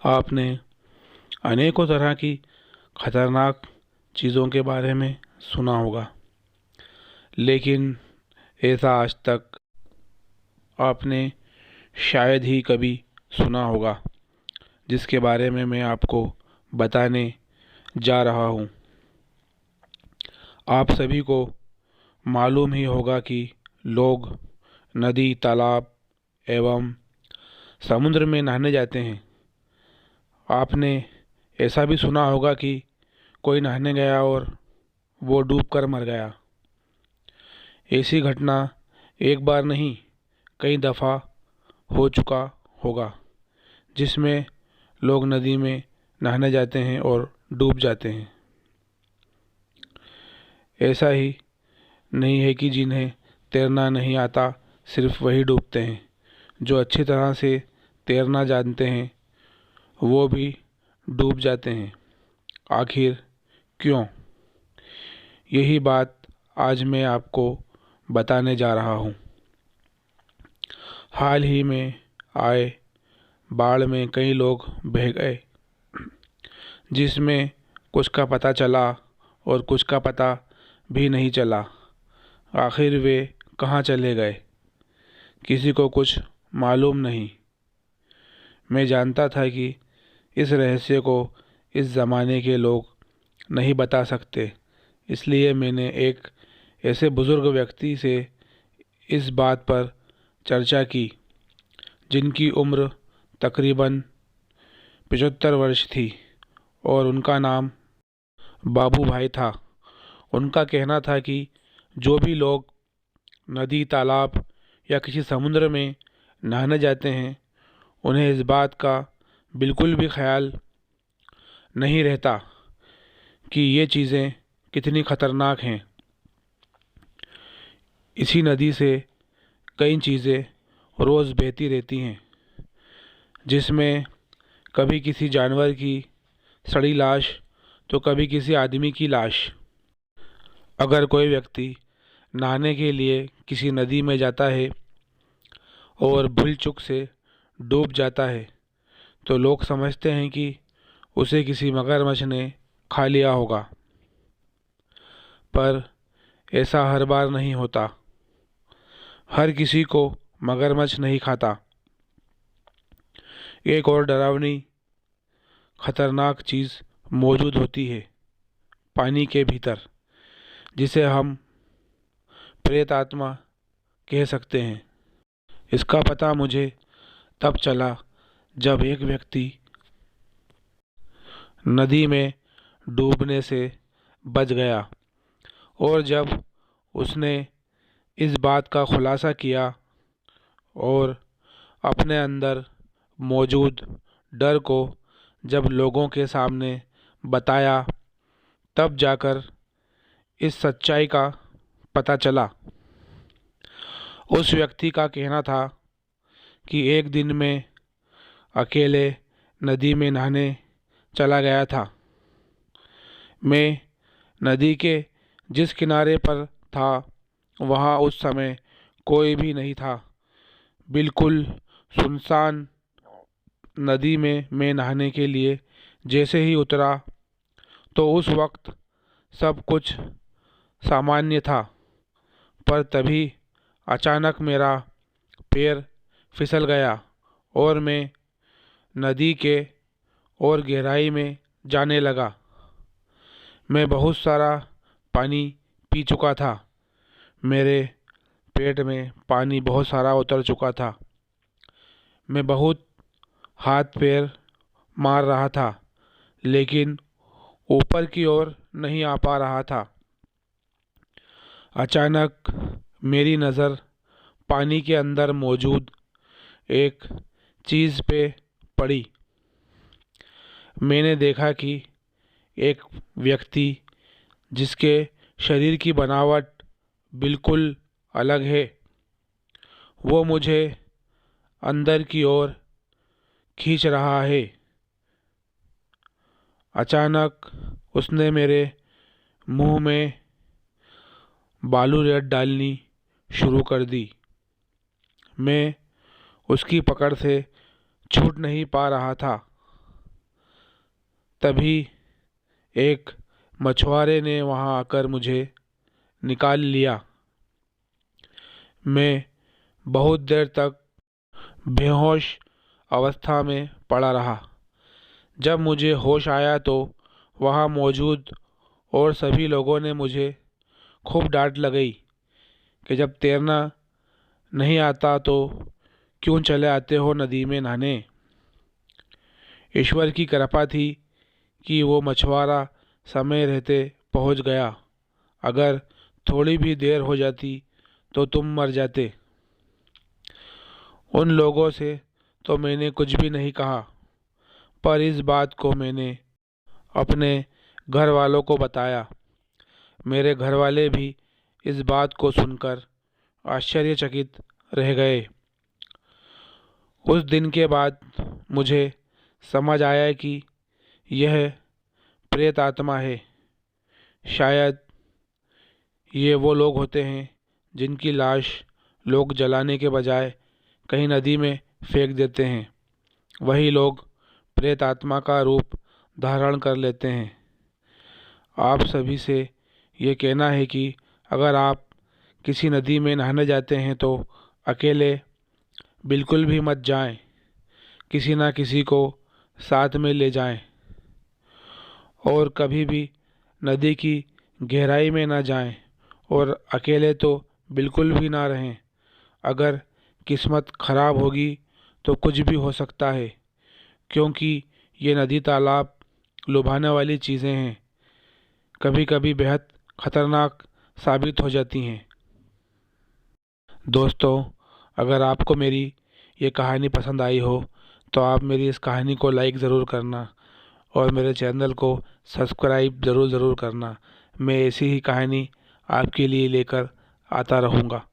आपने अनेकों तरह की खतरनाक चीज़ों के बारे में सुना होगा, लेकिन ऐसा आज तक आपने शायद ही कभी सुना होगा जिसके बारे में मैं आपको बताने जा रहा हूँ। आप सभी को मालूम ही होगा कि लोग नदी, तालाब एवं समुद्र में नहाने जाते हैं। आपने ऐसा भी सुना होगा कि कोई नहाने गया और वो डूबकर मर गया। ऐसी घटना एक बार नहीं, कई दफ़ा हो चुका होगा, जिसमें लोग नदी में नहाने जाते हैं और डूब जाते हैं। ऐसा ही नहीं है कि जिन्हें तैरना नहीं आता सिर्फ वही डूबते हैं। जो अच्छी तरह से तैरना जानते हैं वो भी डूब जाते हैं। आखिर क्यों? यही बात आज मैं आपको बताने जा रहा हूँ। हाल ही में आए बाढ़ में कई लोग बह गए, जिसमें कुछ का पता चला और कुछ का पता भी नहीं चला। आखिर वे कहाँ चले गए, किसी को कुछ मालूम नहीं। मैं जानता था कि इस रहस्य को इस ज़माने के लोग नहीं बता सकते, इसलिए मैंने एक ऐसे बुज़ुर्ग व्यक्ति से इस बात पर चर्चा की जिनकी उम्र तकरीबन 75 वर्ष थी और उनका नाम बाबू भाई था। उनका कहना था कि जो भी लोग नदी, तालाब या किसी समुद्र में नहाने जाते हैं उन्हें इस बात का बिल्कुल भी ख्याल नहीं रहता कि ये चीज़ें कितनी ख़तरनाक हैं। इसी नदी से कई चीज़ें रोज़ बहती रहती हैं, जिसमें कभी किसी जानवर की सड़ी लाश तो कभी किसी आदमी की लाश। अगर कोई व्यक्ति नहाने के लिए किसी नदी में जाता है और भूल चूक से डूब जाता है तो लोग समझते हैं कि उसे किसी मगरमच्छ ने खा लिया होगा, पर ऐसा हर बार नहीं होता। हर किसी को मगरमच्छ नहीं खाता। एक और डरावनी खतरनाक चीज़ मौजूद होती है पानी के भीतर, जिसे हम प्रेत आत्मा कह सकते हैं। इसका पता मुझे तब चला जब एक व्यक्ति नदी में डूबने से बच गया और जब उसने इस बात का खुलासा किया और अपने अंदर मौजूद डर को जब लोगों के सामने बताया, तब जाकर इस सच्चाई का पता चला। उस व्यक्ति का कहना था कि एक दिन में अकेले नदी में नहाने चला गया था। मैं नदी के जिस किनारे पर था वहाँ उस समय कोई भी नहीं था। बिल्कुल सुनसान नदी में मैं नहाने के लिए जैसे ही उतरा तो उस वक्त सब कुछ सामान्य था, पर तभी अचानक मेरा पैर फिसल गया और मैं नदी के और गहराई में जाने लगा। मैं बहुत सारा पानी पी चुका था। मेरे पेट में पानी बहुत सारा उतर चुका था। मैं बहुत हाथ पैर मार रहा था, लेकिन ऊपर की ओर नहीं आ पा रहा था। अचानक मेरी नज़र पानी के अंदर मौजूद एक चीज़ पे पड़ी। मैंने देखा कि एक व्यक्ति जिसके शरीर की बनावट बिल्कुल अलग है, वो मुझे अंदर की ओर खींच रहा है। अचानक उसने मेरे मुंह में बालू रेत डालनी शुरू कर दी। मैं उसकी पकड़ से छूट नहीं पा रहा था। तभी एक मछुआरे ने वहाँ आकर मुझे निकाल लिया। मैं बहुत देर तक बेहोश अवस्था में पड़ा रहा। जब मुझे होश आया तो वहाँ मौजूद और सभी लोगों ने मुझे खूब डांट लगाई कि जब तैरना नहीं आता तो क्यों चले आते हो नदी में नहाने। ईश्वर की कृपा थी कि वो मछुआरा समय रहते पहुंच गया। अगर थोड़ी भी देर हो जाती तो तुम मर जाते। उन लोगों से तो मैंने कुछ भी नहीं कहा, पर इस बात को मैंने अपने घर वालों को बताया। मेरे घर वाले भी इस बात को सुनकर आश्चर्यचकित रह गए। उस दिन के बाद मुझे समझ आया कि यह प्रेत आत्मा है। शायद ये वो लोग होते हैं जिनकी लाश लोग जलाने के बजाय कहीं नदी में फेंक देते हैं। वही लोग प्रेत आत्मा का रूप धारण कर लेते हैं। आप सभी से ये कहना है कि अगर आप किसी नदी में नहाने जाते हैं तो अकेले बिल्कुल भी मत जाएं। किसी ना किसी को साथ में ले जाएं और कभी भी नदी की गहराई में ना जाएं और अकेले तो बिल्कुल भी ना रहें। अगर किस्मत खराब होगी तो कुछ भी हो सकता है, क्योंकि ये नदी तालाब लुभाने वाली चीज़ें हैं, कभी कभी बेहद खतरनाक साबित हो जाती हैं। दोस्तों, अगर आपको मेरी ये कहानी पसंद आई हो तो आप मेरी इस कहानी को लाइक ज़रूर करना और मेरे चैनल को सब्सक्राइब ज़रूर करना। मैं ऐसी ही कहानी आपके लिए लेकर आता रहूँगा।